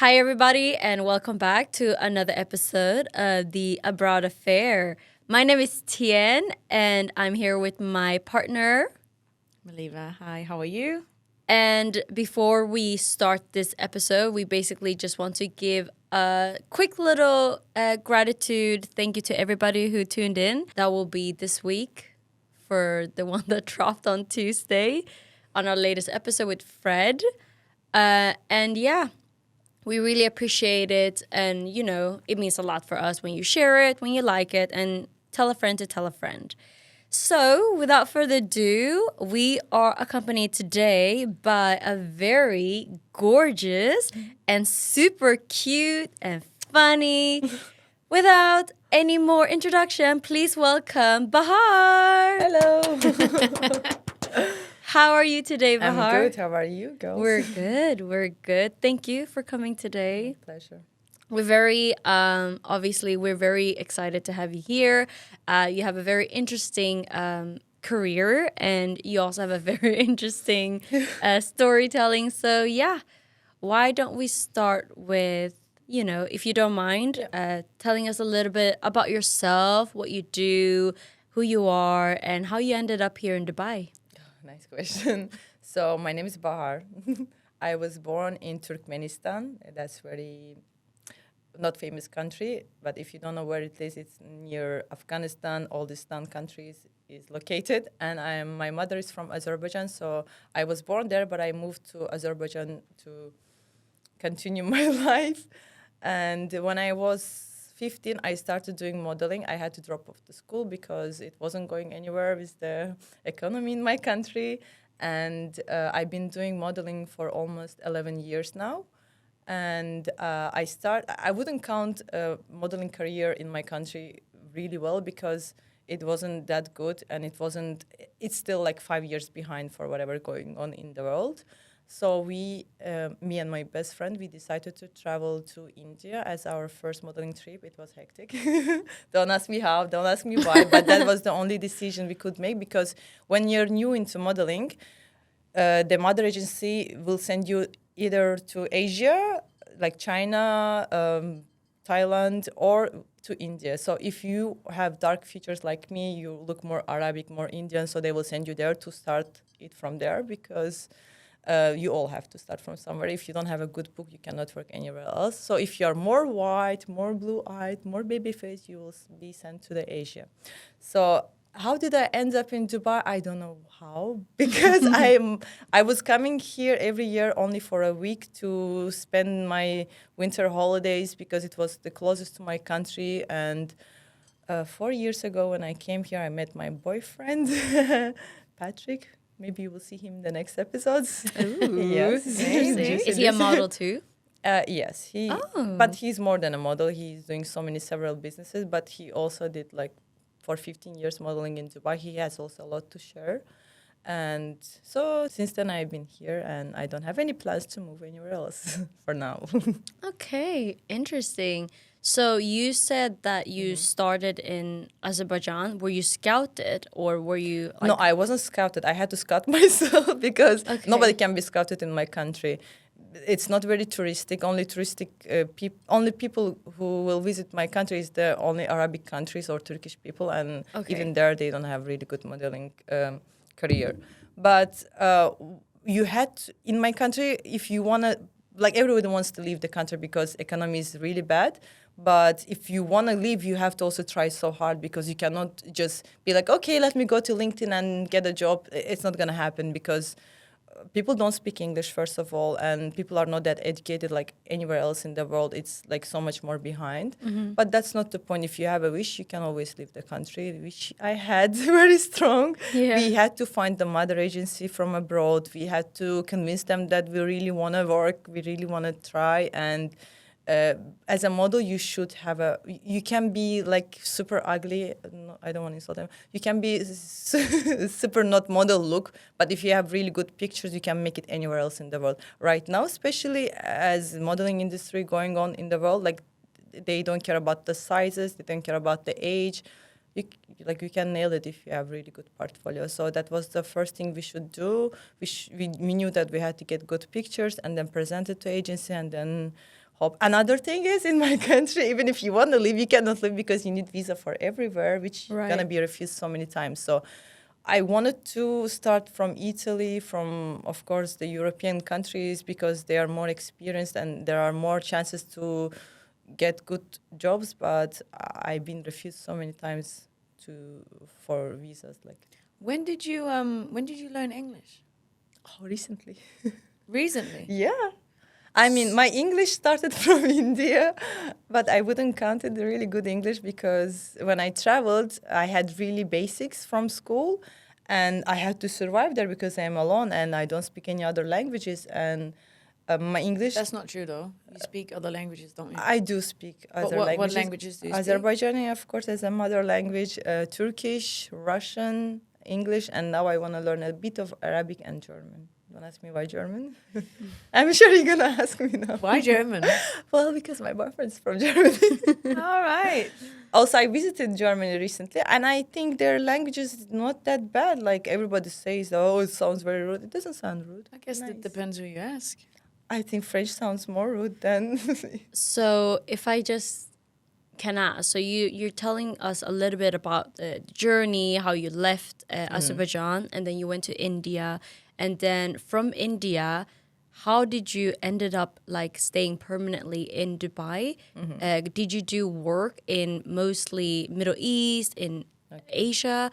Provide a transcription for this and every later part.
Hi, everybody, and welcome back to another episode of the Abroad Affair. My name is Tien, and I'm here with my partner. Maliva, hi, how are you? And before we start this episode, we basically just want to give a quick little gratitude. Thank you to everybody who tuned in. That will be this week for the one that dropped on Tuesday on our latest episode with Fred. And yeah, we really appreciate it. And, it means a lot for us when you share it, when you like it, and tell a friend to tell a friend. So, without further ado, we are accompanied today by a very gorgeous and super cute and funny. Without any more introduction, please welcome Bahar. Hello. How are you today, I'm Bahar? good. How are you, girls? We're good. We're good. Thank you for coming today. Pleasure. We're very, obviously, we're very excited to have you here. You have a very interesting career, and you also have a very interesting storytelling. So, yeah, why don't we start with, if you don't mind, telling us a little bit about yourself, what you do, who you are, and how you ended up here in Dubai. Nice question. So my name is Bahar. I was born in Turkmenistan. That's very not famous country, but if you don't know where it is, it's near Afghanistan. All these countries is located, and my mother is from Azerbaijan. So I was born there, but I moved to Azerbaijan to continue my life. And when I was 15, I started doing modeling. I had to drop off the school because it wasn't going anywhere with the economy in my country. And I've been doing modeling for almost 11 years now. And I wouldn't count a modeling career in my country really well because it wasn't that good, and it's still like 5 years behind for whatever going on in the world. So me and my best friend, we decided to travel to India as our first modeling trip. It was hectic. Don't ask me how, don't ask me why, but that was the only decision we could make because when you're new into modeling, the model agency will send you either to Asia, like China, Thailand, or to India. So if you have dark features like me, you look more Arabic, more Indian, so they will send you there to start it from there because you all have to start from somewhere. If you don't have a good book, you cannot work anywhere else. So if you're more white, more blue-eyed, more baby face, you will be sent to the Asia. So how did I end up in Dubai? I don't know how, because I was coming here every year only for a week to spend my winter holidays because it was the closest to my country. And 4 years ago when I came here, I met my boyfriend, Patrick. Maybe you will see him in the next episodes. Ooh, Yes. interesting. Is he a model too? Yes, Oh. but he's more than a model. He's doing several businesses, but he also did like for 15 years modeling in Dubai. He has also a lot to share. And so since then I've been here and I don't have any plans to move anywhere else for now. Okay, interesting. So you said that you started in Azerbaijan. Were you scouted or were you No, I wasn't scouted. I had to scout myself because Okay. nobody can be scouted in my country. It's not very touristic. Only people who will visit my country is the only Arabic countries or Turkish people, and Okay. even there they don't have really good modeling career. But you had in my country, if you wanna, like everybody wants to leave the country because economy is really bad. But if you want to leave, you have to also try so hard because you cannot just be like, okay, let me go to LinkedIn and get a job. It's not going to happen because people don't speak English, first of all, and people are not that educated like anywhere else in the world. It's like so much more behind. But that's not the point. If you have a wish, you can always leave the country, which I had very strong. Yeah. We had to find the mother agency from abroad. We had to convince them that we really want to work, we really want to try, and as a model, you should have you can be like super ugly. No, I don't want to insult them. You can be super not model look, but if you have really good pictures, you can make it anywhere else in the world. Right now, especially as modeling industry going on in the world, like they don't care about the sizes, they don't care about the age. You can nail it if you have really good portfolio. So that was the first thing we should do. We knew that we had to get good pictures and then present it to agency and then hope. Another thing is in my country, even if you want to live, you cannot live because you need visa for everywhere, which you're gonna Right. be refused so many times. So I wanted to start from Italy, from of course the European countries because they are more experienced and there are more chances to get good jobs. But I've been refused so many times to for visas. Like when did you learn English? oh, recently. Recently. Yeah. I mean, my English started from India, but I wouldn't count it really good English because when I traveled, I had really basics from school and I had to survive there because I'm alone and I don't speak any other languages. And my English, That's not true though. You speak other languages, don't you? I do speak other What languages. languages do you speak? Azerbaijani, of course, as a mother language, Turkish, Russian, English, and now I want to learn a bit of Arabic and German. Don't ask me why German. I'm sure you're gonna ask me now. Why German? Well, because my boyfriend's from Germany. All right. Also, I visited Germany recently, and I think their language is not that bad. Like everybody says, oh, it sounds very rude. It doesn't sound rude. I guess Nice. it depends who you ask. I think French sounds more rude than. So if I just can ask, so you're telling us a little bit about the journey, how you left Azerbaijan, and then you went to India, and then from India, how did you ended up like staying permanently in Dubai? Did you do work in mostly Middle East, in Asia?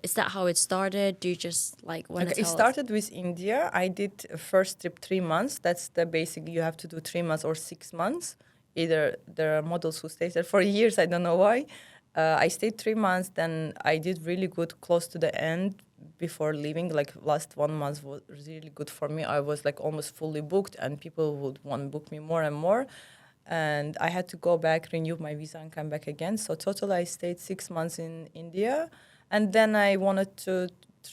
Is that how it started? Do you just like want to Okay, it tell us? started with India. I did a first trip 3 months. That's the basic. You have to do 3 months or 6 months. Either there are models who stay there for years. I don't know why. I stayed 3 months. Then I did really good close to the end before leaving. Like last 1 month was really good for me. I was like almost fully booked, and people would want to book me more and more. And I had to go back, renew my visa, and come back again. So total, I stayed 6 months in India. And then I wanted to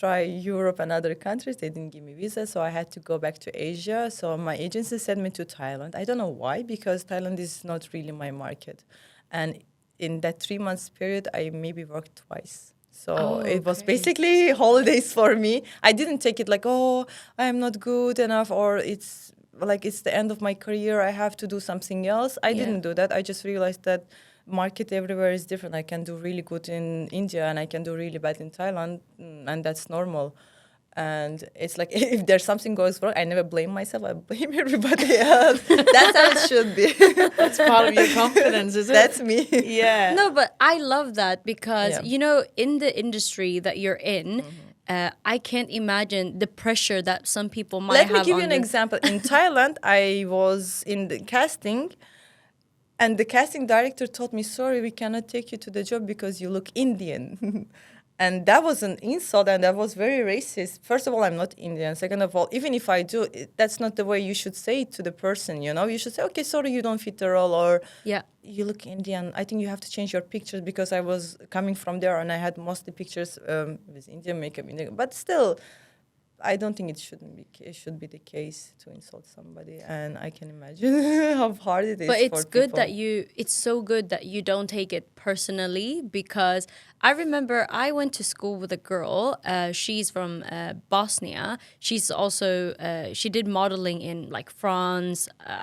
try Europe and other countries. They didn't give me visa, so I had to go back to Asia. So my agency sent me to Thailand. I don't know why, because Thailand is not really my market. And in that 3 months period, I maybe worked twice. So Oh, it was okay. basically holidays for me. I didn't take it like, oh, I'm not good enough, or it's like it's the end of my career. I have to do something else. I Yeah. didn't do that. I just realized that market everywhere is different. I can do really good in India and I can do really bad in Thailand, and that's normal. And it's like if there's something goes wrong, I never blame myself. I blame everybody else. That's how it should be. That's part of your confidence, is it? That's me. Yeah. No, but I love that because, Yeah. you know, in the industry that you're in, I can't imagine the pressure that some people might Let have me give on you an the- example. In Thailand, I was in the casting, and the casting director told me, sorry, we cannot take you to the job because you look Indian. And that was an insult, and that was very racist. First of all, I'm not Indian. Second of all, even if I do, that's not the way you should say it to the person, you know? You should say, okay, sorry, you don't fit the role, or Yeah. you look Indian. I think you have to change your pictures, because I was coming from there and I had mostly pictures with Indian makeup. But still, I don't think it should be the case to insult somebody, and I can imagine how hard it is. But it's for good people. that it's so good that you don't take it personally, because I remember I went to school with a girl. She's from Bosnia. She's also she did modeling in like France,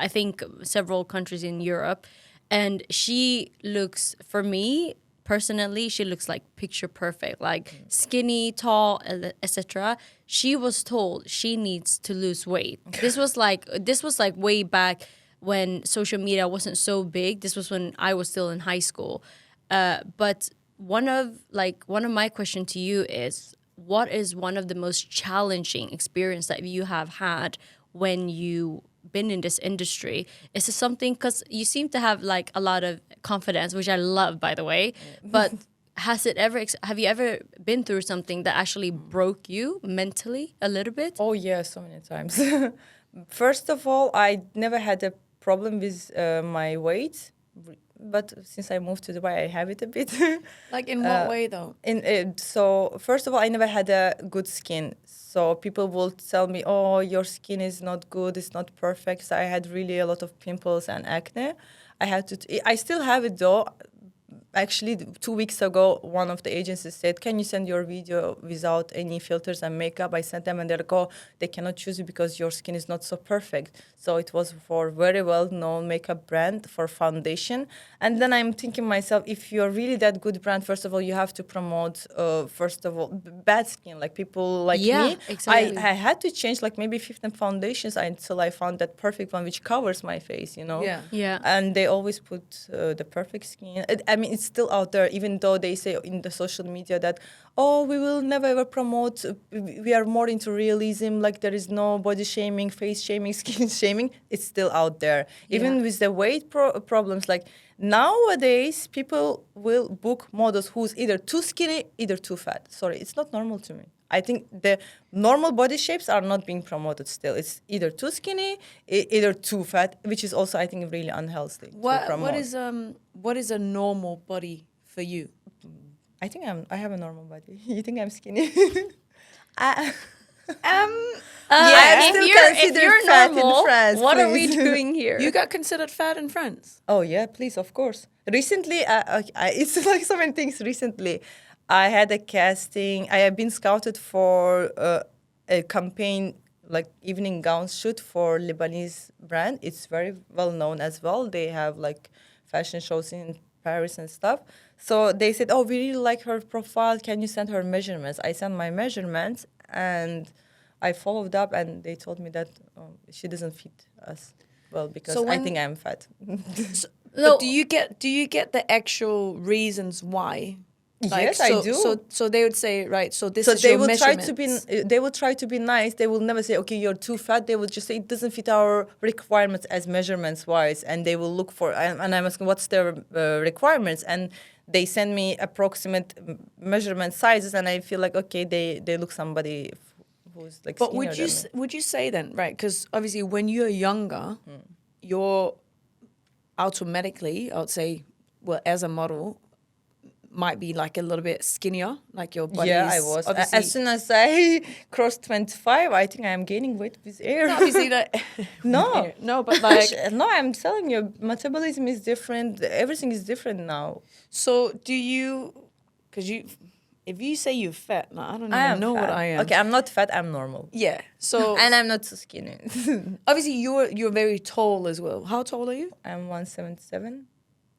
I think several countries in Europe, and she looks, for me personally, she looks like picture perfect, like skinny, tall, etc. She was told she needs to lose weight. This was like way back when social media wasn't so big. This was when I was still in high school. But one of my question to you is, what is one of the most challenging experience that you have had when you been in this industry? Is it something, because you seem to have like a lot of confidence, which I love, by the way, but have you ever been through something that actually broke you mentally a little bit? Oh yeah, so many times. First of all, I never had a problem with my weight, but since I moved to Dubai, I have it a bit. Like in what way though? So first of all, I never had a good skin. So people will tell me, "Oh, your skin is not good. It's not perfect." So I had really a lot of pimples and acne. I still have it though. actually 2 weeks ago, one of the agencies said, "Can you send your video without any filters and makeup?" I sent them, and they're like, "Oh, they cannot choose you because your skin is not so perfect." So it was for very well-known makeup brand for foundation. And then I'm thinking myself, if you're really that good brand, first of all, you have to promote, first of all, bad skin, like people like Yeah, me. exactly. I had to change like maybe 15 foundations until I found that perfect one which covers my face, you know? Yeah. Yeah. And they always put the perfect skin. I mean, it's still out there, even though they say in the social media that, oh, we will never ever promote, we are more into realism, like there is no body shaming, face shaming, skin shaming. It's still out there. Even Yeah. with the weight problems, like nowadays, people will book models who's either too skinny, either too fat. Sorry, it's not normal to me. I think the normal body shapes are not being promoted still. It's either too skinny, either too fat, which is also, I think, really unhealthy to promote. What is a normal body for you? I think I have a normal body. You think I'm skinny? I, I'm still if considered you're fat in normal, France, what are we please. doing here? You got considered fat in France. Oh yeah, please, of course. Recently, it's like so many things. Recently, I had a casting. I have been scouted for a campaign, like evening gown shoot for Lebanese brand. It's very well known as well. They have like fashion shows in Paris and stuff. So they said, "Oh, we really like her profile. Can you send her measurements?" I sent my measurements, and I followed up, and they told me that she doesn't fit us well because So I when- think I'm fat. But do you get the actual reasons why? Yes, I do. So they would say, right, so this So is they your will try measurements. to be. They will try to be nice. They will never say, "Okay, you're too fat." They will just say, "It doesn't fit our requirements as measurements wise," and they will look for. And I'm asking, "What's their requirements?" And they send me approximate measurement sizes, and I feel like, okay, they look somebody who's like. But skinnier than me. would you say then, right? Because obviously when you're younger, you're automatically, I would say, well, as a model, might be like a little bit skinnier, like your body. Yeah, I is was. obviously, As soon as I crossed 25, I think I am gaining weight with air. obviously that. No. no, but like, No, I'm telling you, metabolism is different. Everything is different now. so do you? Because you, if you say you're fat, now I don't I even am know fat. what I am. Okay, I'm not fat. I'm normal, Yeah. So and I'm not too skinny. obviously you're very tall as well. How tall are you? I'm 177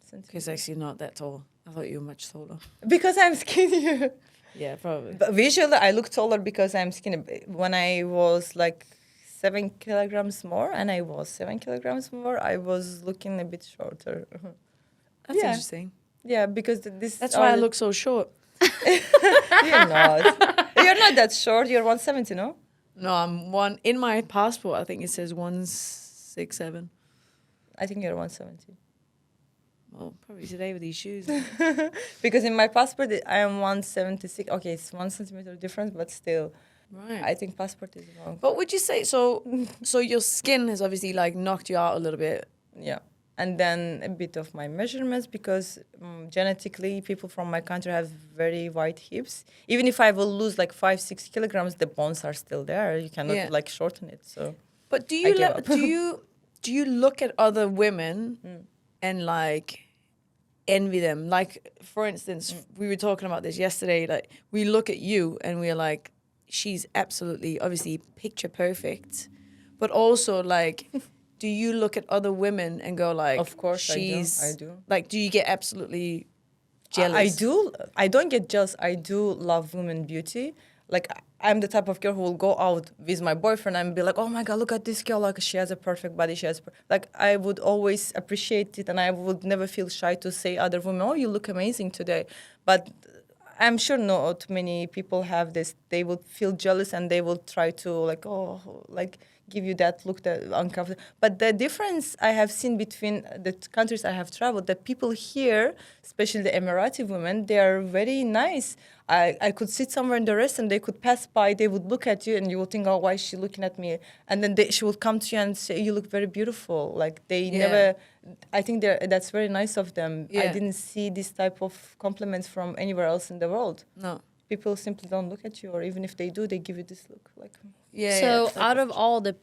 centimeters. Because actually not that tall. I thought you were much taller. Because I'm skinnier. Yeah, probably. But visually, I look taller because I'm skinny. When I was like 7 kilograms more, and I was 7 kilograms more, I was looking a bit shorter. That's Yeah. interesting. Yeah, because this. That's why I look so short. You're not. You're not that short. You're 170, no? No, I'm one in my passport. I think it says 167. I think you're 170. Well, probably today with these shoes. Because in my passport, I am 176. Okay, it's 1 centimeter difference, but still, Right. I think passport is wrong. But would you say so? So your skin has obviously like knocked you out a little bit. Yeah. And then a bit of my measurements because genetically, people from my country have very wide hips. Even if I will lose like 5-6 kilograms, the bones are still there. You cannot Yeah. like shorten it. So But do I you gave up. do you look at other women and like envy them? Like for instance, we were talking about this yesterday. Like we look at you and we're like, she's absolutely obviously picture perfect, but also like. Do you look at other women and go like, Of course, I do. she's I do. like, do you get absolutely jealous? I do. I don't get jealous. I do love women beauty. Like I'm the type of girl who will go out with my boyfriend and be like, "Oh my god, look at this girl! Like she has a perfect body. She has like I would always appreciate it, and I would never feel shy to say other women, "Oh, you look amazing today." But I'm sure not many people have this. They would feel jealous and they will try to like, oh, like give you that look that uncomfortable. But the difference I have seen between the countries I have traveled, that people here, especially the Emirati women, they are very nice. I could sit somewhere in the restaurant, they could pass by, they would look at you and you would think, oh, why is she looking at me? And then she would come to you and say, you look very beautiful. Like they never, I think that's very nice of them. I Yeah. didn't see this type of compliments from anywhere else in the world. No. People simply don't look at you, or even if they do, they give you this look. Like, Yeah. So yeah. out of all the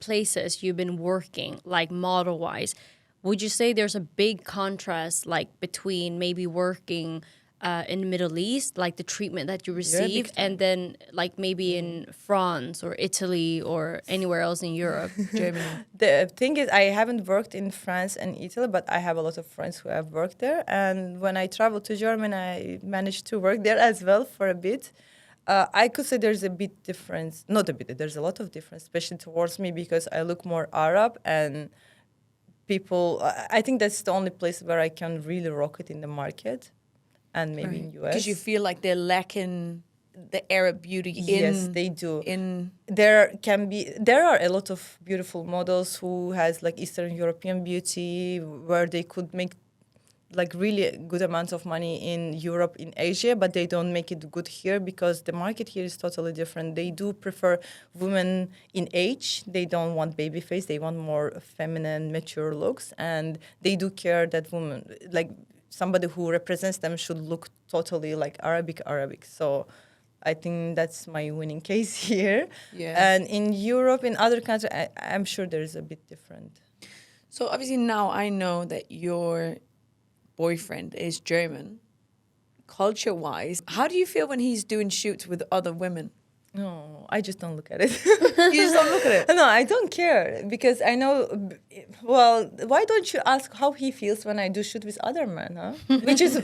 places you've been working, like model-wise, would you say there's a big contrast like between maybe working in the Middle East, like the treatment that you receive, and then like maybe in France or Italy or anywhere else in Europe? Germany. The thing is, I haven't worked in France and Italy, but I have a lot of friends who have worked there. And when I traveled to Germany, I managed to work there as well for a bit. I could say there's a bit difference, not a bit, there's a lot of difference, especially towards me because I look more Arab and people, I think that's the only place where I can really rock it in the market and maybe in US. Because you feel like they're lacking the Arab beauty in... Yes, they do. In There are a lot of beautiful models who has like Eastern European beauty where they could make like really good amounts of money in Europe, in Asia, but they don't make it good here because the market here is totally different. They do prefer women in age. They don't want baby face. They want more feminine, mature looks. And they do care that women, like somebody who represents them should look totally like Arabic. So I think that's my winning case here. Yeah. And in Europe, in other countries, I'm sure there's a bit different. So obviously now I know that your boyfriend is German. Culture-wise, how do you feel when he's doing shoots with other women? No, I just don't look at it. You just don't look at it? No, I don't care because I know. Well, why don't you ask how he feels when I do shoot with other men, huh? which is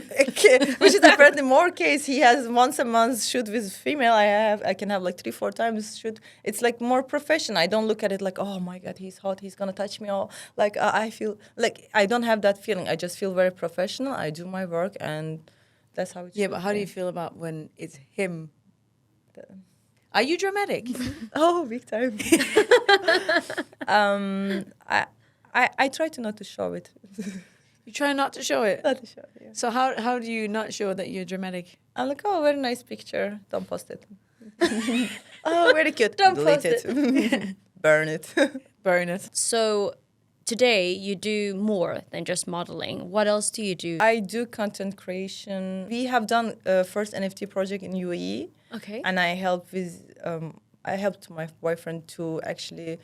apparently more case. He has once a month shoot with female. I can have like 3-4 times shoot. It's like more professional. I don't look at it like, oh my God, he's hot. He's gonna touch me all. Like I feel like I don't have that feeling. I just feel very professional. I do my work and that's how it. Yeah, but how do you feel about when it's him? Are you dramatic? Oh, big time. I try to not to show it. You try not to show it. Not to show it, yeah. So how do you not show that you're dramatic? I'm like, oh, very nice picture. Don't post it. Oh, very cute. Don't Delete post it. Burn it. Burn it. So today you do more than just modeling. What else do you do? I do content creation. We have done first NFT project in UAE. Okay. And I helped my boyfriend to actually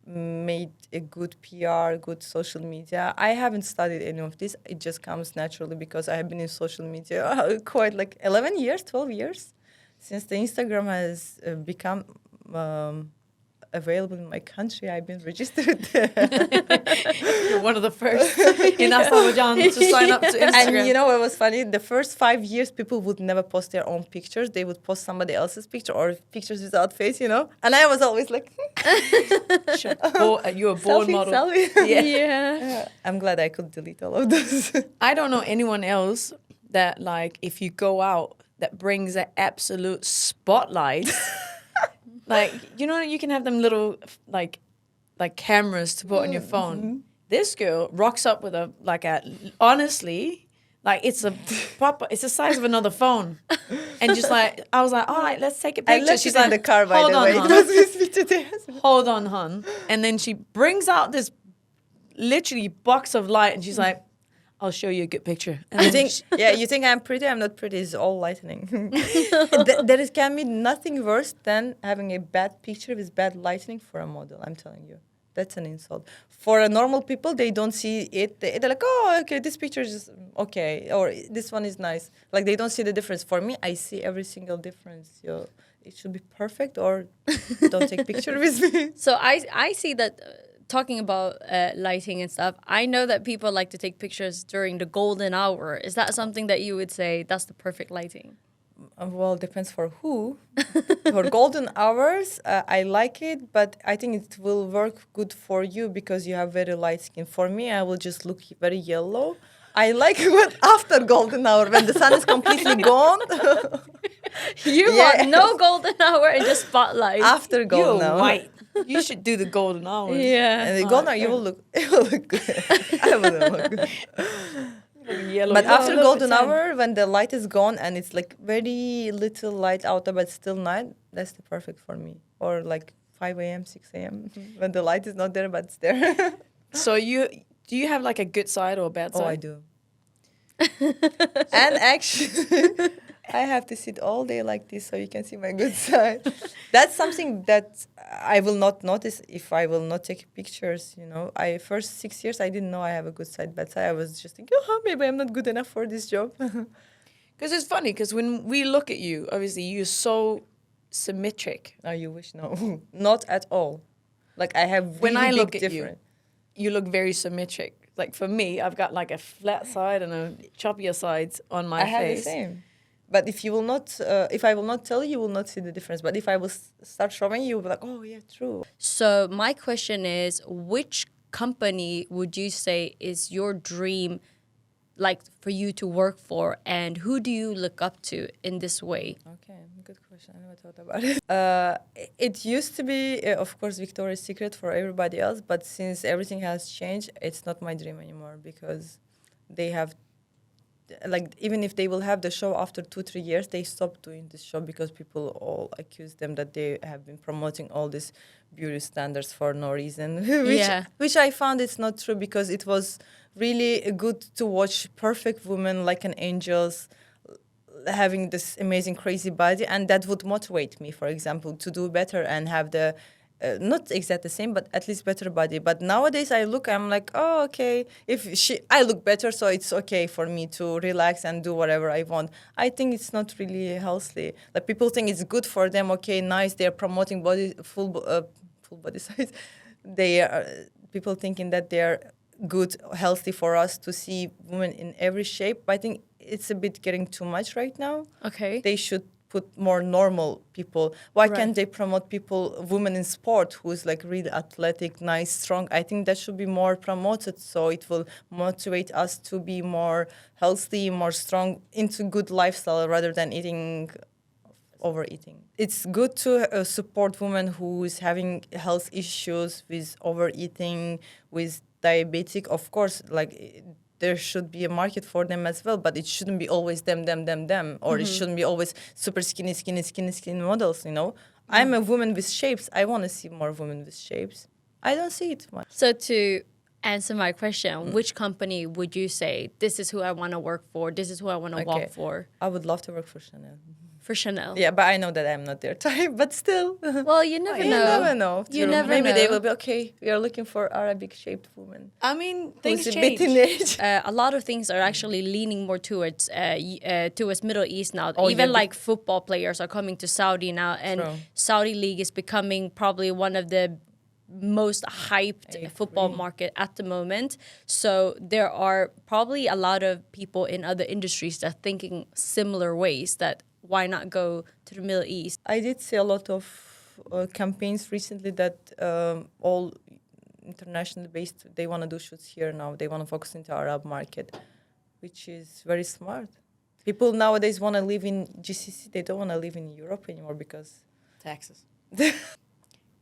made a good PR, good social media. I haven't studied any of this. It just comes naturally because I have been in social media quite like 11 years, 12 years since the Instagram has become available in my country. I've been registered there. You're one of the first in Azerbaijan to sign up to Instagram. And you know what was funny? The first 5 years, people would never post their own pictures. They would post somebody else's picture or pictures without face, And I was always like... You're a born selfie, model. Selfie. Yeah. I'm glad I could delete all of those. I don't know anyone else that, like, if you go out, that brings an absolute spotlight. Like, you can have them little, like cameras to put on your phone. Mm-hmm. This girl rocks up with honestly, like it's the size of another phone. And just like, I was like, all right, let's take a picture. I left She's it in like, the car, by hold the on, way. hon. It was with me today. Hold on, hon. And then she brings out this literally box of light and she's like, I'll show you a good picture. And You think I'm pretty? I'm not pretty. It's all lightning. Can be nothing worse than having a bad picture with bad lighting for a model. I'm telling you, that's an insult. For a normal people, they don't see it. They're like, oh, okay, this picture is okay, or this one is nice. Like they don't see the difference. For me, I see every single difference. It should be perfect, or don't take picture with me. So I see that. Talking about lighting and stuff, I know that people like to take pictures during the golden hour. Is that something that you would say that's the perfect lighting? Well, depends for who. For golden hours, I like it, but I think it will work good for you because you have very light skin. For me, I will just look very yellow. I like it after golden hour when the sun is completely gone. You want no golden hour and just spotlight. After golden you're hour. white. You should do the golden hours. Yeah. And the golden hour, you will look good. I wouldn't look good. Yellow. But after Look, golden it's hour, when the light is gone and it's like very little light out there, but still night, that's the perfect for me. Or like 5 a.m., 6 a.m. when the light is not there, but it's there. So do you have like a good side or a bad side? Oh, I do. And I have to sit all day like this so you can see my good side. That's something that I will not notice if I will not take pictures. I first 6 years I didn't know I have a good side, bad side. I was just thinking, oh, maybe I'm not good enough for this job. Because it's funny, because when we look at you, obviously you're so symmetric. Oh, you wish no, not at all. Like I have really When I big look at difference. you look very symmetric. Like for me, I've got like a flat side and a choppier sides on my I have the face. same. But if you will not, if I will not tell you, you will not see the difference. But if I will start showing you, you'll be like, oh yeah, true. So my question is, which company would you say is your dream, like for you to work for, and who do you look up to in this way? Okay, good question. I never thought about it. It used to be, of course, Victoria's Secret for everybody else. But since everything has changed, it's not my dream anymore because they have, like, even if they will have the show after 2-3 years, they stop doing this show because people all accuse them that they have been promoting all these beauty standards for no reason. Which I found it's not true, because it was really good to watch perfect women like an angels having this amazing crazy body, and that would motivate me, for example, to do better and have the not exactly the same, but at least better body. But nowadays I look, I'm like, oh, okay, I look better, so it's okay for me to relax and do whatever I want. I think it's not really healthy. Like, people think it's good for them. Okay, nice, they're promoting full body size. They are people thinking that they're good, healthy for us to see women in every shape. But I think it's a bit getting too much right now. Okay. They should put more normal people. Why Right. can't they promote women in sport who's like really athletic, nice, strong? I think that should be more promoted, so it will motivate us to be more healthy, more strong, into good lifestyle rather than overeating. It's good to support women who's having health issues with overeating, with diabetic. Of course, like, there should be a market for them as well, but it shouldn't be always them, or it shouldn't be always super skinny models, I'm a woman with shapes. I want to see more women with shapes. I don't see it much. So to answer my question, which company would you say, this is who I want to work for, this is who I want to walk for? I would love to work for Chanel. For Chanel. Yeah, but I know that I'm not their type, but still. Well, you never You know. never know. You True. never Maybe they know. will be, okay, we are looking for Arabic-shaped woman. I mean, things Who's a change. bit in age. A lot of things are actually leaning more towards Middle East now. Oh, Even yeah, like football players are coming to Saudi now, and True. Saudi league is becoming probably one of the most hyped football market at the moment. So there are probably a lot of people in other industries that are thinking similar ways, that why not go to the Middle East? I did see a lot of campaigns recently that all internationally based, they want to do shoots here now. They want to focus into Arab market, which is very smart. People nowadays want to live in GCC. They don't want to live in Europe anymore because Taxes.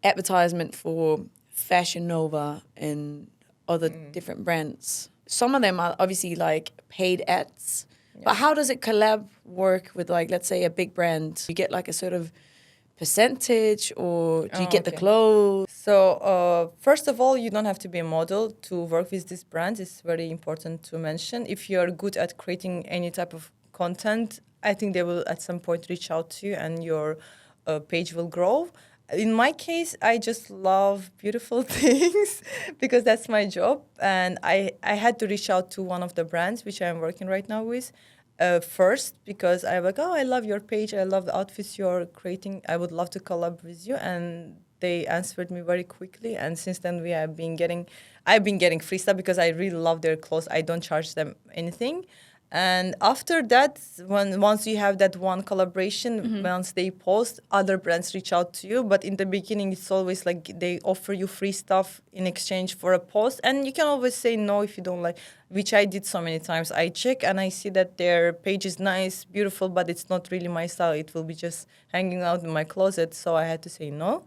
Advertisement for Fashion Nova and other different brands. Some of them are obviously like paid ads. But how does it collab work with, like, let's say a big brand? Do you get like a sort of percentage, or do you get the okay. clothes? So, first of all, you don't have to be a model to work with these brands. It's very important to mention. If you're good at creating any type of content, I think they will at some point reach out to you and your page will grow. In my case, I just love beautiful things because that's my job. And I had to reach out to one of the brands, which I'm working right now with, first, because I'm like, oh, I love your page. I love the outfits you're creating. I would love to collab with you. And they answered me very quickly. And since then, I've been getting free stuff because I really love their clothes. I don't charge them anything. And after that, once you have that one collaboration, once they post, other brands reach out to you. But in the beginning, it's always like they offer you free stuff in exchange for a post. And you can always say no if you don't like, which I did so many times. I check and I see that their page is nice, beautiful, but it's not really my style. It will be just hanging out in my closet. So I had to say no.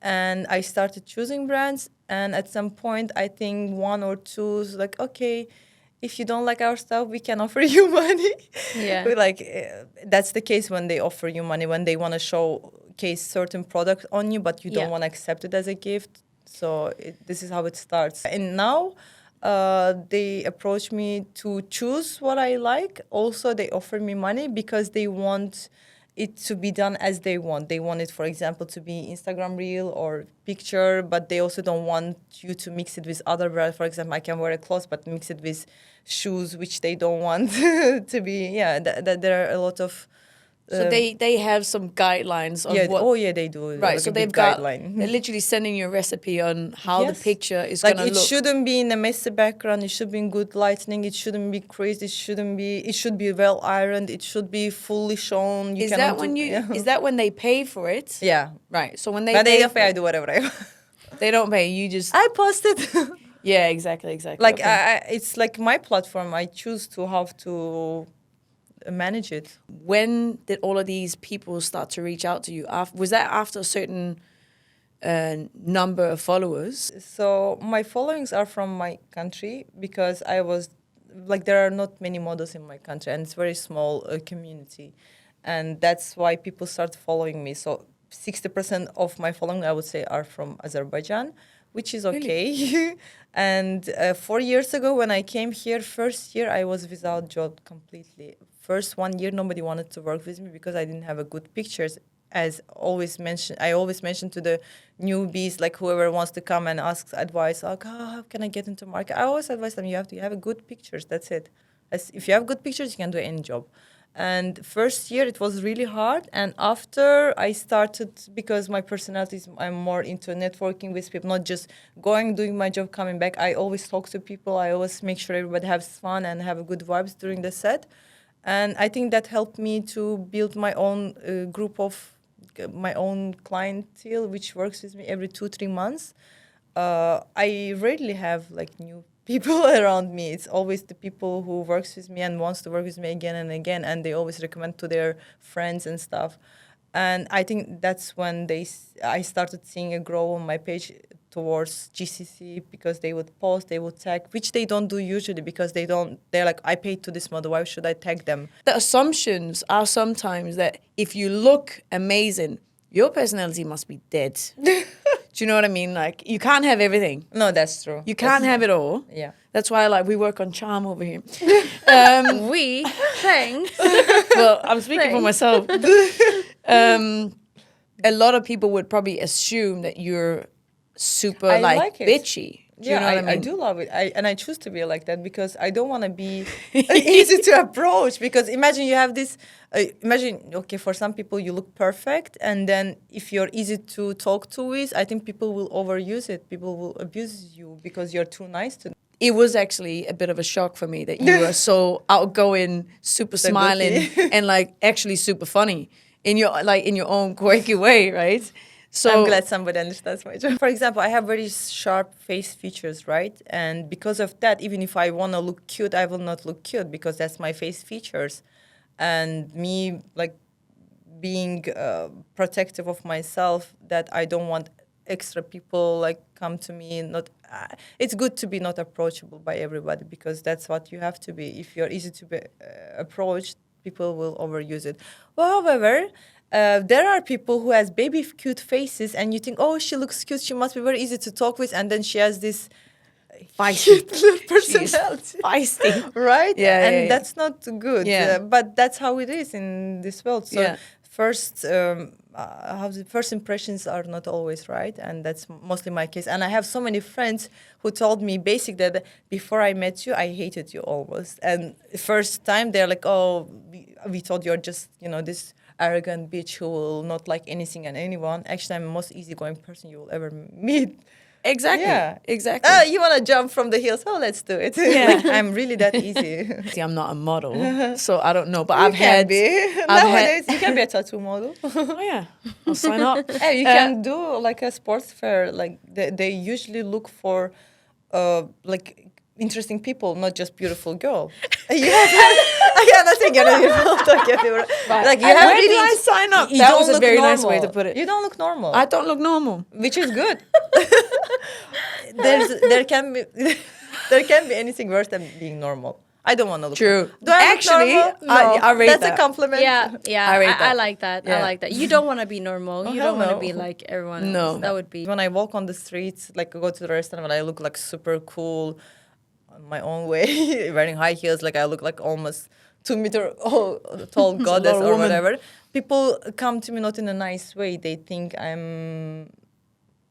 And I started choosing brands. And at some point, I think one or two was like, okay, if you don't like our stuff, we can offer you money. Yeah. That's the case when they offer you money, when they want to showcase certain product on you, but you don't want to accept it as a gift. So this is how it starts. And now they approach me to choose what I like. Also, they offer me money because they want it to be done as they want. They want it, for example, to be Instagram reel or picture, but they also don't want you to mix it with other brands. For example, I can wear a clothes, but mix it with shoes, which they don't want to be. Yeah, there are a lot of. So they have some guidelines of Yeah. what. Oh, yeah, they do. Right, Like so a they've big got guideline. they're literally sending you a recipe on how the Yes. picture is Like gonna it look. shouldn't be in a messy background. It should be in good lighting. It shouldn't be crazy. It should be well ironed. It should be fully shown. You Is cannot that when do, you? yeah. Is that when they pay for it? Yeah. Right. So when they But they pay, don't for pay. I it, do whatever I want. they don't pay. You just I posted. yeah, exactly. Like okay. it's like my platform. I choose to have to manage it. When did all of these people start to reach out to you? Was that after a certain number of followers? So my followings are from my country because I was like there are not many models in my country and it's very small community, and that's why people start following me. So 60% of my following I would say are from Azerbaijan, which is okay. And 4 years ago when I came here, first year I was without job completely. First 1 year nobody wanted to work with me because I didn't have a good pictures. As I always mention to the newbies, like whoever wants to come and asks advice, like, oh, how can I get into market? I always advise them, you have to have a good pictures. That's it. If you have good pictures, you can do any job. And first year it was really hard. And after I started, because my personality is, I'm more into networking with people, not just going, doing my job, coming back. I always talk to people. I always make sure everybody has fun and have a good vibes during the set. And I think that helped me to build my own group of my own clientele, which works with me every 2-3 months. I rarely have like new people around me. It's always the people who works with me and wants to work with me again and again, and they always recommend to their friends and stuff. And I think that's when I started seeing a grow on my page towards GCC, because they would post, they would tag, which they don't do usually because they're like, I paid to this model, why should I tag them? The assumptions are sometimes that if you look amazing, your personality must be dead. Do you know what I mean? Like, you can't have everything. No, that's true. You can't have it all. Yeah. That's why, like, we work on charm over here. We thanks. Well, I'm speaking for myself. A lot of people would probably assume that you're super, I like like it. bitchy. Do you know what I mean? I do love it. I choose to be like that because I don't want to be easy to approach. Because imagine you have this. Okay, for some people you look perfect, and then if you're easy to talk to with, I think people will overuse it. People will abuse you because you're too nice to them. It was actually a bit of a shock for me that you were so outgoing, super So smiling, goofy. and like actually super funny in your own quirky way, right? So I'm glad somebody understands my job. For example, I have very sharp face features, right? And because of that, even if I want to look cute, I will not look cute because that's my face features. And me, like, being protective of myself, that I don't want extra people, like, come to me. Not, it's good to be not approachable by everybody because that's what you have to be. If you're easy to be approached, people will overuse it. Well, however, there are people who has baby cute faces and you think, oh, she looks cute, she must be very easy to talk with, and then she has this feisty. personality. Feisty. Right? Yeah, and yeah. that's not good. Yeah. But that's how it is in this world. So Yeah. first, how the first impressions are not always right, and that's mostly my case. And I have so many friends who told me basic that before I met you, I hated you almost. And first time they're like, oh, we thought you're just, this arrogant bitch who will not like anything and anyone. Actually, I'm the most easygoing person you will ever meet. Exactly. Yeah. Exactly. You want to jump from the hills? Oh, let's do it. Yeah. Like, I'm really that easy. See, I'm not a model, so I don't know. But You I've can had. be. I've Nowadays, you can be a tattoo model. Oh yeah, I'll sign up. Hey, you can do like a sports fair. Like they usually look for, like interesting people, not just beautiful girl. You have, yeah, nothing like you have Where really. do I sign up? You That don't was a look very nice way normal. to put it. You don't look normal. I don't look normal. Which is good. There can be anything worse than being normal. I don't want to look. True. Do I Actually, look normal? I- No. I rate That's that. a compliment. Yeah, I rate I that. like that. Yeah. I like that. You don't want to be normal. You hell don't want to no. be like everyone No. else. That would be. When I walk on the streets, like go to the restaurant, when I look like super cool, my own way, wearing high heels, like I look like almost 2 meter tall lot goddess of or woman. whatever. People come to me not in a nice way. They think I'm,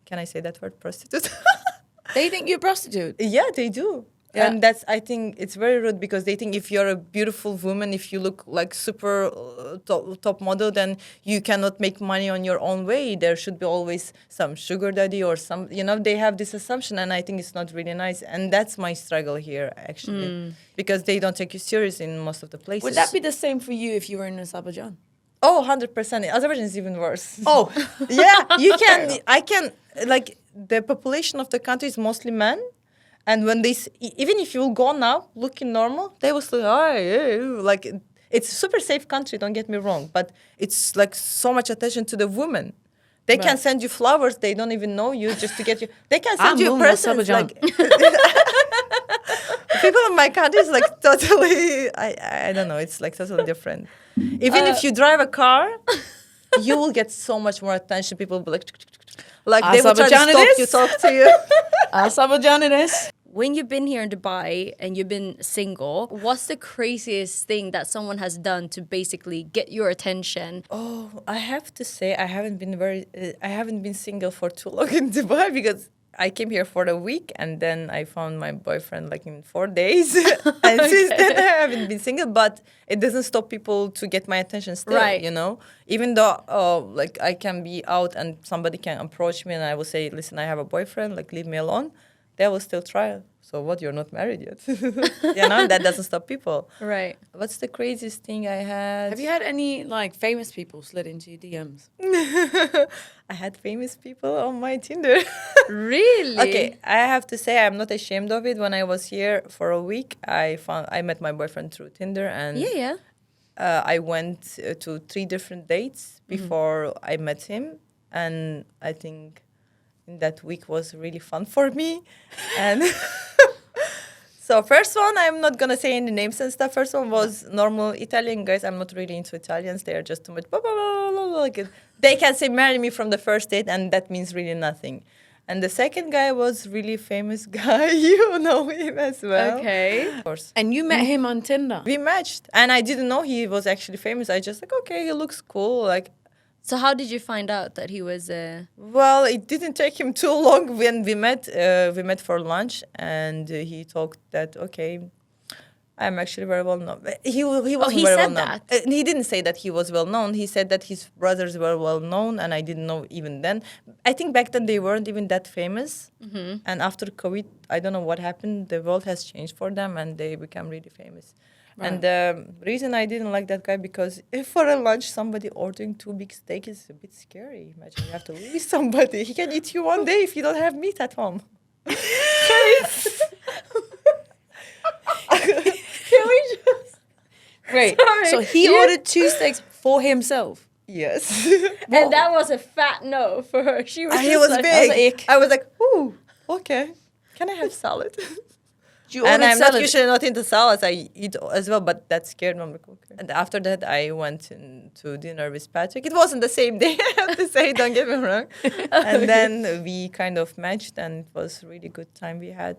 can I say that word, prostitute? They think you're a prostitute. Yeah, they do. Yeah. And that's, I think it's very rude because they think if you're a beautiful woman, if you look like super top model, then you cannot make money on your own way. There should be always some sugar daddy or some, they have this assumption, and I think it's not really nice. And that's my struggle here, actually, because they don't take you serious in most of the places. Would that be the same for you if you were in Azerbaijan? Oh, 100%. Azerbaijan is even worse. Oh, Yeah, I can, like, the population of the country is mostly men. And when they, even if you go now looking normal, they will say, oh, yeah, like, it's a super safe country, don't get me wrong. But it's like so much attention to the women. They can Right. send you flowers, they don't even know you just to get you. They can send I'm you moving presents. to Like, people in my country is like totally, I don't know, it's like totally different. Even if you drive a car, you will get so much more attention. People will be like they will try to Azerbaijan it stop you, is. talk to you. Azerbaijan it is. When you've been here in Dubai and you've been single, what's the craziest thing that someone has done to basically get your attention? Oh, I have to say I haven't been single for too long in Dubai because I came here for a week and then I found my boyfriend like in 4 days. And since then I haven't been single, but it doesn't stop people to get my attention still, Right. Even though like I can be out and somebody can approach me and I will say, listen, I have a boyfriend, like leave me alone. They will still try. So what, you're not married yet? That doesn't stop people. Right. What's the craziest thing I had? Have you had any like famous people slid into your DMs? I had famous people on my Tinder. Really? Okay, I have to say I'm not ashamed of it. When I was here for a week, I met my boyfriend through Tinder, and Yeah. I went to 3 different dates before I met him, and I think that week was really fun for me. And so first one, I'm not gonna say any names and stuff. First one was normal Italian guys. I'm not really into Italians. They are just too much. Blah, blah, blah, blah, blah. Like, they can say marry me from the first date, and that means really nothing. And the second guy was really famous guy. You know him as well. Okay. Of course. And you met him on Tinder. We matched, and I didn't know he was actually famous. I just like, okay, he looks cool. Like, So how did you find out that he was well, it didn't take him too long when we met. We met for lunch, and he talked that, okay, I'm actually very well known. He wasn't he very said well known. that? He didn't say that he was well known. He said that his brothers were well known, and I didn't know even then. I think back then they weren't even that famous. And after COVID, I don't know what happened. The world has changed for them, and they become really famous. And the reason I didn't like that guy, because if for a lunch somebody ordering 2 big steaks is a bit scary. Imagine you have to leave somebody. He can eat you one day if you don't have meat at home. Can we just wait? Sorry. So he ordered 2 steaks for himself. Yes. And that was a fat no for her. She was He just was like, big. was ick. I was like, ooh, okay. Can I have salad? You And ordered I'm not salad. usually not into salads. I eat as well, but that scared me. I'm like, okay. And after that, I went to dinner with Patrick. It wasn't the same day, I have to say, don't get me wrong. And then we kind of matched, and it was a really good time we had.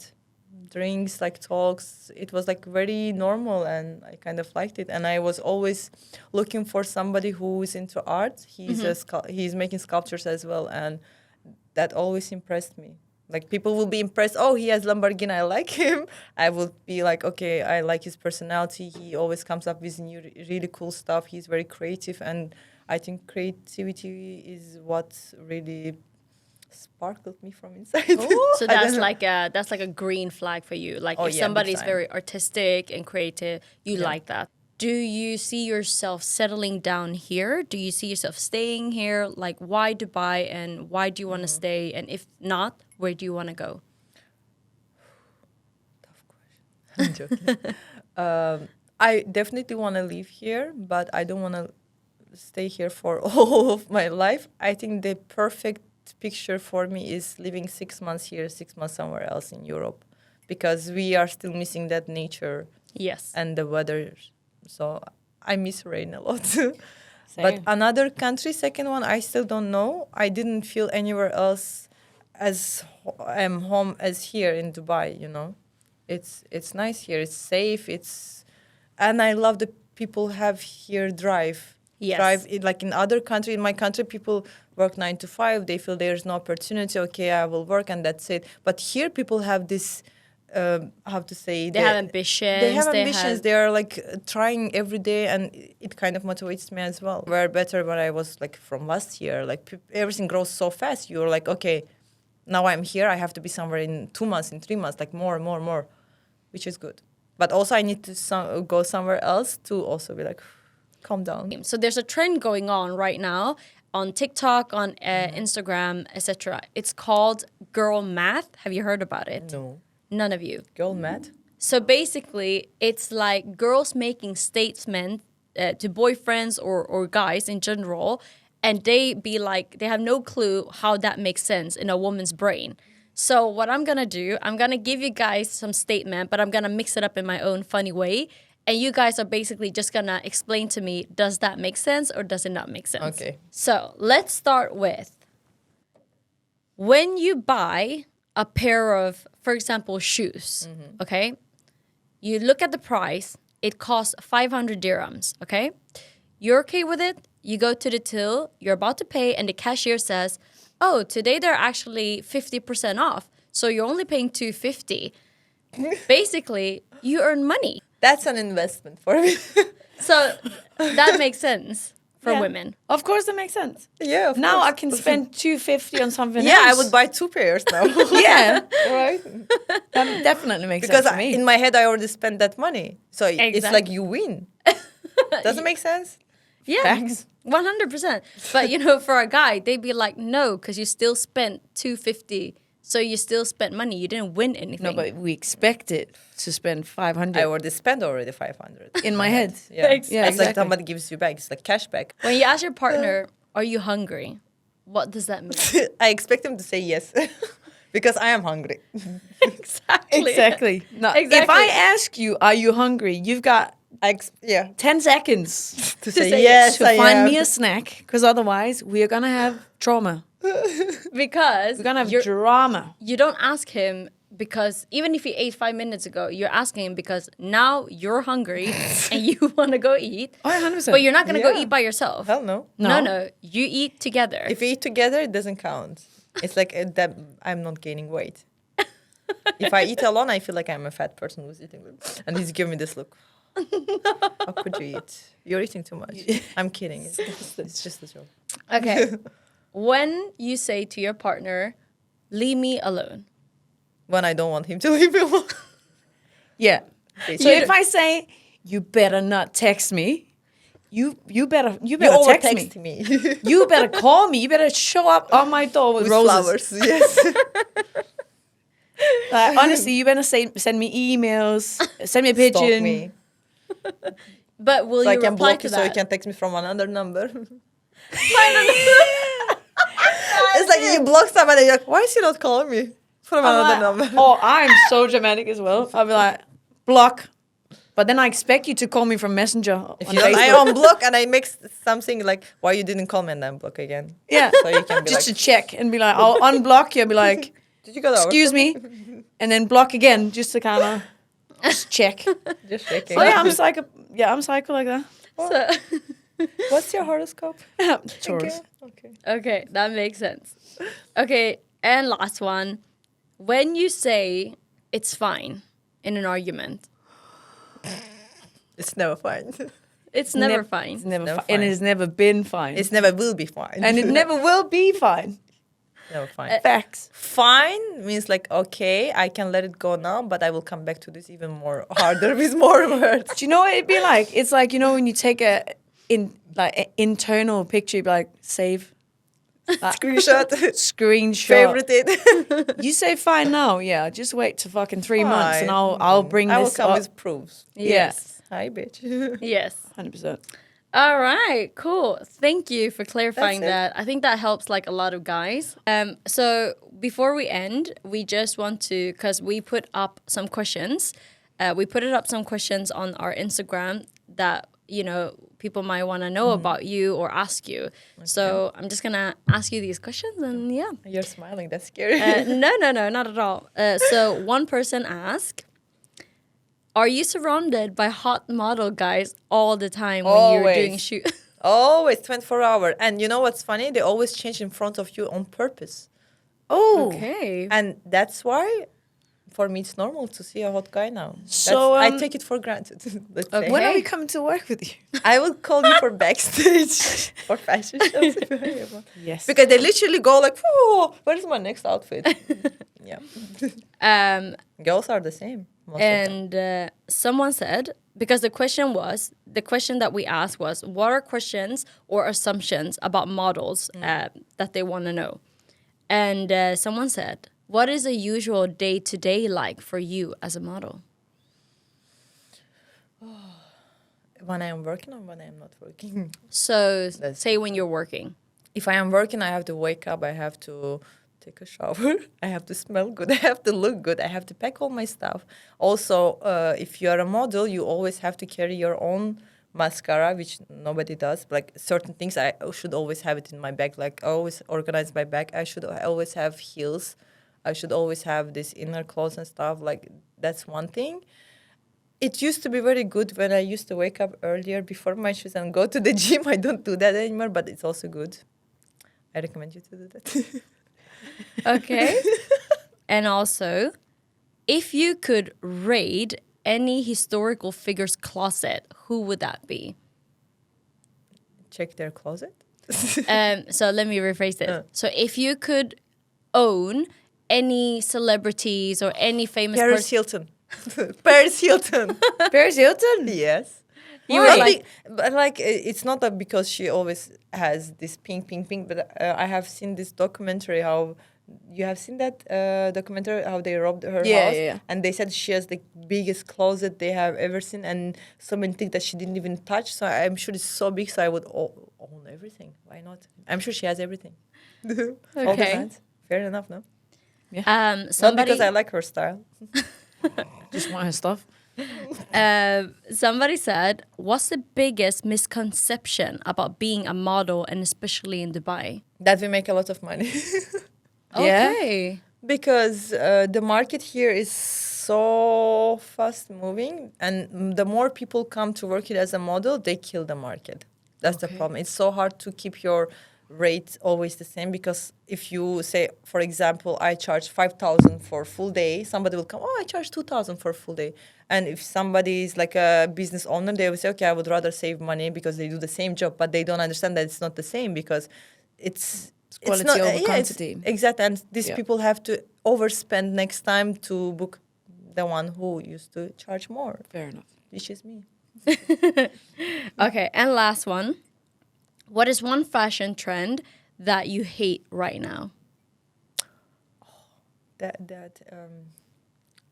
Drinks, like talks. It was like very normal, and I kind of liked it. And I was always looking for somebody who is into art. He's making sculptures as well, and that always impressed me. Like, people will be impressed. Oh, he has Lamborghini. I like him. I will be like, okay, I like his personality. He always comes up with new, really cool stuff. He's very creative, and I think creativity is what really sparkled me from inside. So I don't that's like a green flag for you. Like Oh, if yeah, big somebody's time. very artistic and creative, you Yeah. like that. Do you see yourself settling down here? Do you see yourself staying here? Like, why Dubai, and why do you want to stay? And if not, where do you want to go? I'm joking. I definitely want to live here, but I don't want to stay here for all of my life. I think the perfect picture for me is living 6 months here, 6 months somewhere else in Europe, because we are still missing that nature Yes. and the weather. So I miss rain a lot. Same. But another country, second one, I still don't know. I didn't feel anywhere else as I'm home as here in Dubai, It's nice here. It's safe. And I love the people have here drive. Yes. Drive like in other country. In my country, people work 9 to 5. They feel there's no opportunity. Okay, I will work and that's it. But here, people have this. How to say? They have ambitions. They have ambitions. They are like trying every day, and it kind of motivates me as well. We're better when I was like from last year. Like everything grows so fast. You're like, okay, now I'm here. I have to be somewhere in 2 months, in 3 months, like more, which is good. But also, I need to go somewhere else to also be like, calm down. So there's a trend going on right now on TikTok, on Instagram, etc. It's called girl math. Have you heard about it? No. None of you. Girl mad? So basically, it's like girls making statements to boyfriends or guys in general, and they be like, they have no clue how that makes sense in a woman's brain. So what I'm gonna do, I'm gonna give you guys some statement, but I'm gonna mix it up in my own funny way. And you guys are basically just gonna explain to me, does that make sense or does it not make sense? Okay. So let's start with, when you buy a pair of, for example, shoes, okay? You look at the price, it costs 500 dirhams, okay? You're okay with it, you go to the till, you're about to pay, and the cashier says, oh, today they're actually 50% off, so you're only paying 250. Basically, you earn money. That's an investment for me. So that makes sense for Yeah. women. Of course, that makes sense. Yeah, of Now course. I can spend 250 on something Yeah, else. I would buy 2 pairs now. Yeah, Right? that definitely makes Because sense for me. in my head, I already spent that money. So it's Exactly. like you win. Doesn't make sense? Yeah, Facts. 100%. But, you know, for a guy, they'd be like, no, because you still spent 250. So you still spent money. You didn't win anything. No, but we expected to spend 500 I already spent 500. in my head. Yeah, Yeah, It's like exactly. somebody gives you back. It's like cash back. When you ask your partner, are you hungry? What does that mean? I expect him to say yes. Because I am hungry. Exactly. Exactly. No, If Exactly. I ask you, are you hungry? You've got Yeah. 10 seconds To say say yes, to I find am. me a snack, because otherwise we are gonna have trauma. Because We're gonna have you're- drama. you don't ask him because even if he ate 5 minutes ago, you're asking him because now you're hungry and you want to go eat. Oh, 100%. But you're not going to go Yeah. eat by yourself. Hell no. No. You eat together. If we eat together, it doesn't count. It's like that I'm not gaining weight. If I eat alone, I feel like I'm a fat person who's eating. And he's giving me this look. How could you eat? You're eating too much. I'm kidding. It's just a joke. Okay. When you say to your partner, leave me alone. When I don't want him to leave me alone. Yeah. Okay, So if I say, you better not text me, you better you text me. overtext me. You better call me. You better show up on my door with, With roses. flowers. Yes. Honestly, you better send me emails, send me a Stalk pigeon. me. But will So I you can reply block to you so you that? can text me from another number. It's like you block somebody, you're like, why is he not calling me from another number? Oh, I'm so dramatic as well. I'll be like, block. But then I expect you to call me from Messenger on If you don't, I Facebook. unblock and I make something like, why you didn't call me and then block again. Yeah. So you can be Just like, to check and be like, I'll unblock you. I'll be like, did you go over? excuse me. And then block again just to kind of just check. Just checking. Oh, yeah, I'm psycho. Yeah, I'm psycho like that. So, What's your horoscope? Taurus. Okay. okay, that makes sense. Okay, and last one. When you say it's fine in an argument, It's never fine. it's never Nep- fine. It's never Never and fine. it's never been fine. It's never will be fine. and it never will be fine. never fine. Facts. Fine means like, okay, I can let it go now, but I will come back to this even more harder with more words. Do you know what it'd be like? It's like, you know, when you take an internal picture, you'd be like, save. Screenshot. Screenshot. Favorite it. You say fine now, yeah. Just wait to fucking 3 months, and Fine. I'll bring I will this come up. with proofs. Yes. Hi, bitch. Yes. 100%. All right, cool. Thank you for clarifying That's it. that. I think that helps like a lot of guys. So before we end, we just want to, because we put up some questions. We put it up some questions on our Instagram that, you know, people might want to know about you or ask you. So I'm just gonna ask you these questions, and yeah. You're smiling. That's scary. No, not at all. So one person asked, Are you surrounded by hot model guys all the time when you're doing Always. shoot? Always 24 hours. And you know what's funny? They always change in front of you on purpose. Oh. Okay. And that's why, for me, it's normal to see a hot guy now. So, I take it for granted. Let's say. When are we Okay. coming to work with you? I will call you for backstage for fashion shows. if you're able. Yes. Because they literally go like, oh, where's my next outfit? Yeah. Girls are the same. Most of them. And someone said, because the question that we asked was, what are questions or assumptions about models that they want to know? And someone said, what is a usual day-to-day like for you as a model? When I am working or when I am not working. So That's say when you're working. If I am working, I have to wake up, I have to take a shower, I have to smell good, I have to look good, I have to pack all my stuff. Also, if you are a model, you always have to carry your own mascara, which nobody does. Like certain things, I should always have it in my bag. Like I always organize my bag. I should always have heels. I should always have this inner clothes and stuff. Like that's one thing. It used to be very good when I used to wake up earlier before my shoes and go to the gym. I don't do that anymore, but it's also good. I recommend you to do that. Okay. And also, if you could raid any historical figure's closet, who would that be? Check their closet. So let me rephrase it. So if you could own any celebrities or any famous Paris person, Hilton. Paris Hilton. Paris Hilton? Yes. you Not would like. but like it's not that because she always has this pink, but I have seen this documentary how you have seen that documentary how they robbed her Yeah, house yeah. and they said she has the biggest closet they have ever seen and so many things that she didn't even touch. So I'm sure it's so big, so I would own everything. Why not? I'm sure she has everything. All the Okay. brands. Fair enough, no? Not Somebody, because I like her style. Just want her stuff. somebody said, "What's the biggest misconception about being a model, and especially in Dubai?" That we make a lot of money. Yeah? Okay. Because the market here is so fast moving, and the more people come to work here as a model, they kill the market. That's the problem. It's so hard to keep your rate always the same because if you say, for example, I charge 5,000 for a full day, somebody will come, oh, I charge 2,000 for a full day. And if somebody is like a business owner, they will say, okay, I would rather save money because they do the same job, but they don't understand that it's not the same because it's quality not, over it's- quantity. Exactly, and these Yeah. people have to overspend next time to book the one who used to charge more, Fair enough. which is me. Okay, and last one. What is one fashion trend that you hate right now? That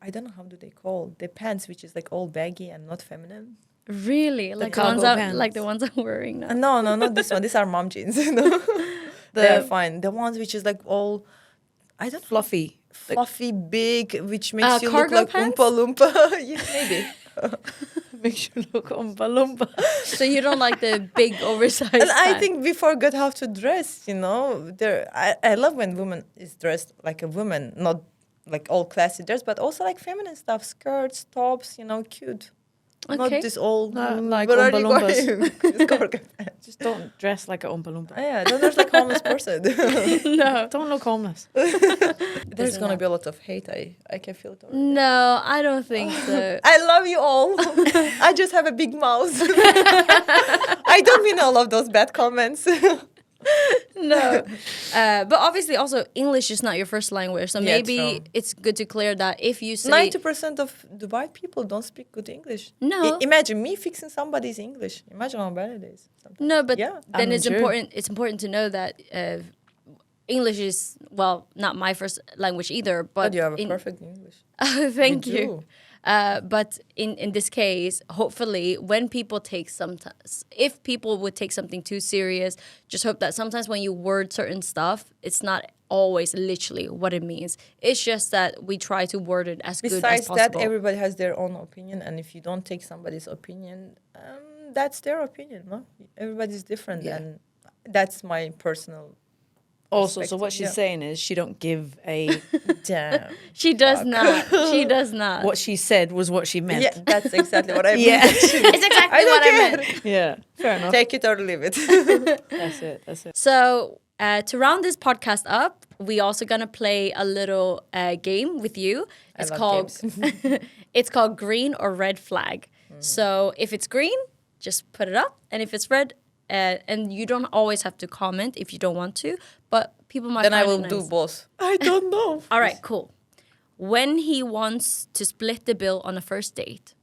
I don't know how do they call the pants, which is like all baggy and not feminine. Really? Like the cargo ones I'm, pants. like the ones I'm wearing now. No, not this one. These are mom jeans. No. They are fine. The ones which is like all, I don't know, Fluffy. fluffy, big, which makes you look cargo like pants? Oompa Loompa. Yeah, maybe. Makes you look Oompa Loompa. So you don't like the big oversized And I pants? think we forgot how to dress. You know, I love when woman is dressed like a woman, not like all classy dress, but also like feminine stuff, skirts, tops. You know, cute. Okay. Not this old. Not like where are Oompa you Loompas. going? Cargo pants. Just don't dress like an Oompa Loompa. Oh, yeah, don't dress like a homeless person. No. Don't look homeless. There's gonna be a lot of hate. I can feel it already. No, I don't think so. I love you all. I just have a big mouth. I don't mean all of those bad comments. No. But obviously also English is not your first language. So Yeah, maybe true. it's good to clear that if you say 90% of Dubai people don't speak good English. No. Imagine me fixing somebody's English. Imagine how bad it is. sometimes. no, but Yeah. then it's True. important. It's important to know that English is not my first language either. But But you have a in- perfect English. Thank You you. do. But in this case, hopefully, when people take if people would take something too serious, just hope that sometimes when you word certain stuff, it's not always literally what it means. It's just that we try to word it as good as Besides possible. that, everybody has their own opinion, and if you don't take somebody's opinion, that's their opinion. No, everybody's different, Yeah. and that's my personal Also, so Respect what it, she's yeah. saying is she don't give a. Damn. She does not. She does not. What she said was what she meant. Yeah, that's exactly what I mean. Yeah. It's exactly what I meant. Yeah, fair enough. Take it or leave it. That's it. That's it. So to round this podcast up, we also gonna play a little game with you. It's love called games. it's called green or red flag. So if it's green, just put it up, and if it's red, and you don't always have to comment if you don't want to, but people might. Then I find will it do nice. both. I don't know. All right, cool. When he wants to split the bill on a first date.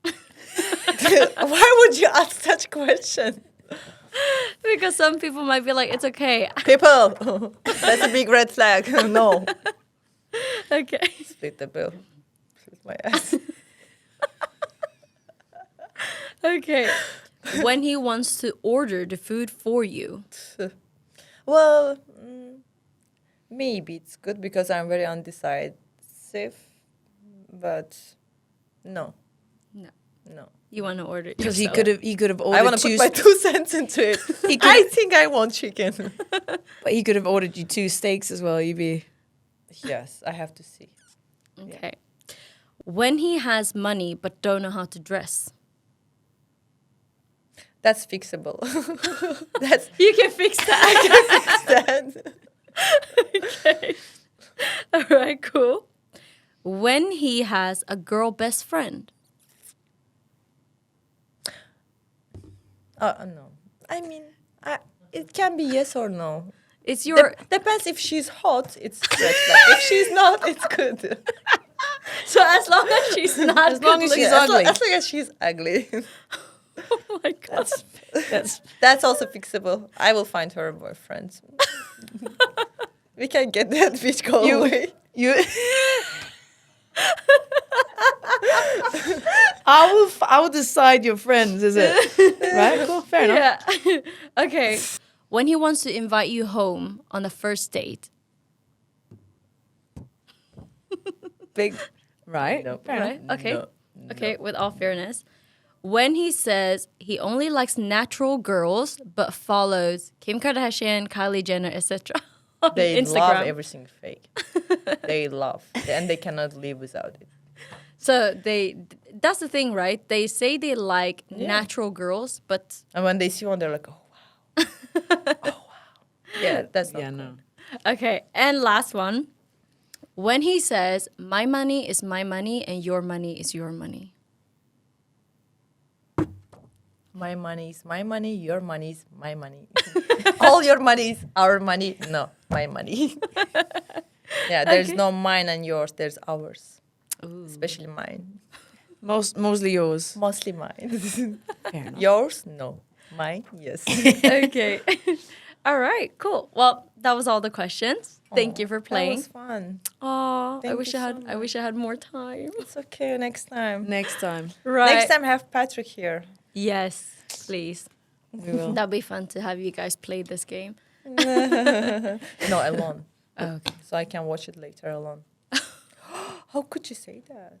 Why would you ask such question? Because some people might be like, it's okay. People, that's a big red flag. No. Okay. Split the bill. Split my ass. Okay. When he wants to order the food for you. Well, maybe it's good because I'm very undecisive, but no. No. No. You want to order it Because yourself. he could have ordered I want to two. put my 2 cents into it. I think I want chicken. But he could have ordered you 2 steaks as well. You'd be. Yes, I have to see. Okay. When he has money but don't know how to dress. That's fixable. That's You can fix that. that. Okay. All right, cool. When he has a girl best friend. No. I mean, it can be yes or no. It's your Depends if she's hot, it's red flag. If she's not, it's good. so as long as she's not As long as good she's looking- ugly. As long as she's ugly. Oh my god. That's also fixable. I will find her a boyfriend. We can get that bitch go away. You. I will decide your friends. Is it right? Cool. Fair enough. Yeah. Okay. When he wants to invite you home on a first date. Big. Right. No. Fair Right? enough. Okay. No. Okay, with all fairness. When he says he only likes natural girls but follows Kim Kardashian, Kylie Jenner, etc. on They Instagram. love everything fake. They love. And they cannot live without it. So that's the thing, right? They say they like natural girls, but And when they see one, they're like, oh, wow. Oh, wow. Yeah, that's not Yeah. cool. No. okay. And last one. When he says, my money is my money and your money is your money. My money is my money, your money is my money. All your money is our money. No, my money. Yeah, there's Okay. no mine and yours, there's ours. Especially mine. Mostly yours. Mostly mine. Fair enough. Yours? No. Mine? Yes. Okay. All right, cool. Well, that was all the questions. Thank you for That playing. was fun. Oh, I Thank wish you I so had I wish I had more time. It's okay, next time. Next time Right. Next time have Patrick here. Yes, please. we will. That'd be fun to have you guys play this game. No, alone. Okay. So I can watch it later alone. How could you say that?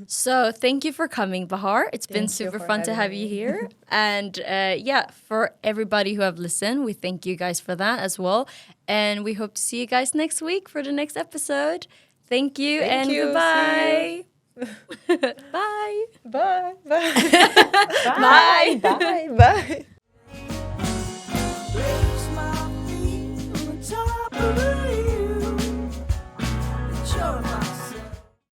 So thank you for coming, Bahar. It's been Thank you super for fun to have having you me. here. And yeah, for everybody who have listened, we thank you guys for that as well. And we hope to see you guys next week for the next episode. Thank you Thank and you. goodbye. See Bye. Bye. Bye. Bye. Bye. Bye.